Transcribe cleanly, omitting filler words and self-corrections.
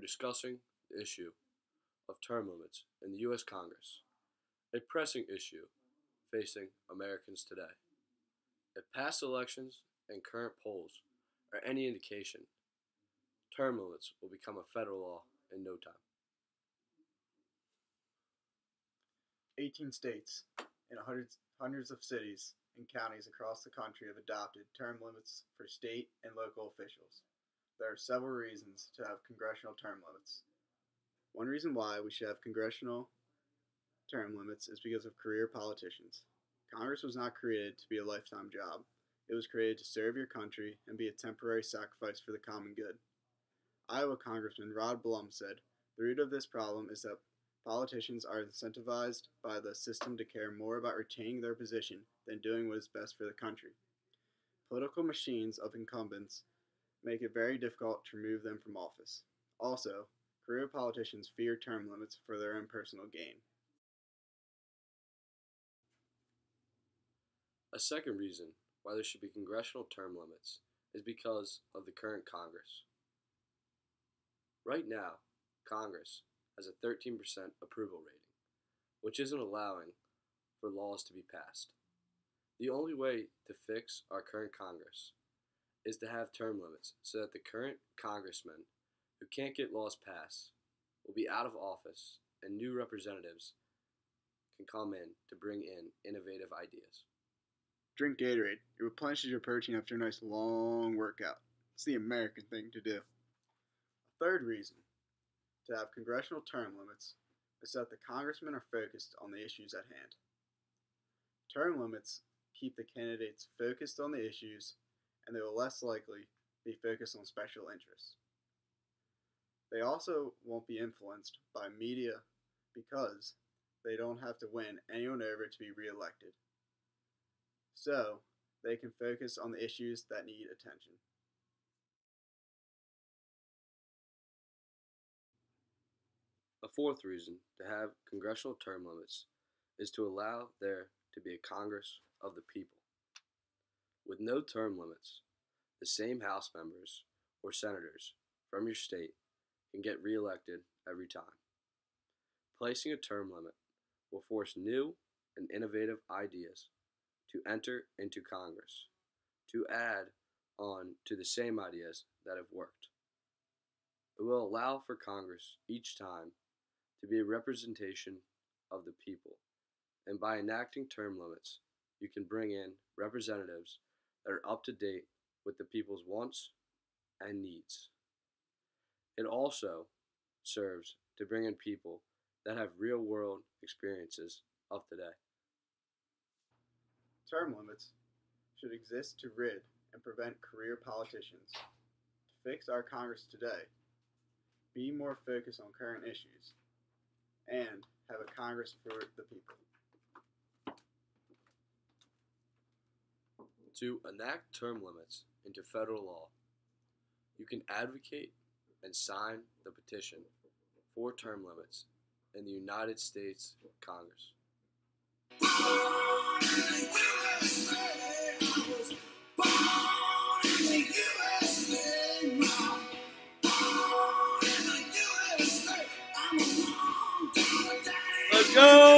discussing the issue of term limits in the U.S. Congress, a pressing issue facing Americans today. If past elections and current polls are any indication, term limits will become a federal law in no time. 18 states and hundreds of cities and counties across the country have adopted term limits for state and local officials. There are several reasons to have congressional term limits. One reason why we should have congressional term limits is because of career politicians. Congress was not created to be a lifetime job. It was created to serve your country and be a temporary sacrifice for the common good. Iowa Congressman Rod Blum said, "The root of this problem is that politicians are incentivized by the system to care more about retaining their position than doing what is best for the country. Political machines of incumbents make it very difficult to remove them from office. Also, career politicians fear term limits for their own personal gain." A second reason why there should be congressional term limits is because of the current Congress. Right now, Congress has a 13% approval rating, which isn't allowing for laws to be passed. The only way to fix our current Congress is to have term limits so that the current congressmen who can't get laws passed will be out of office and new representatives can come in to bring in innovative ideas. Drink Gatorade. It replenishes your protein after a nice long workout. It's the American thing to do. A third reason to have congressional term limits is that the congressmen are focused on the issues at hand. Term limits keep the candidates focused on the issues, and they will less likely be focused on special interests. They also won't be influenced by media because they don't have to win anyone over to be reelected. So, they can focus on the issues that need attention. A fourth reason to have congressional term limits is to allow there to be a Congress of the people. With no term limits, the same House members or senators from your state can get reelected every time. Placing a term limit will force new and innovative ideas to enter into Congress, to add on to the same ideas that have worked. It will allow for Congress each time to be a representation of the people, and by enacting term limits, you can bring in representatives that are up to date with the people's wants and needs. It also serves to bring in people that have real-world experiences of today. Term limits should exist to rid and prevent career politicians. To fix our Congress today, be more focused on current issues, and have a Congress for the people. To enact term limits into federal law, you can advocate and sign the petition for term limits in the United States Congress. Let's go!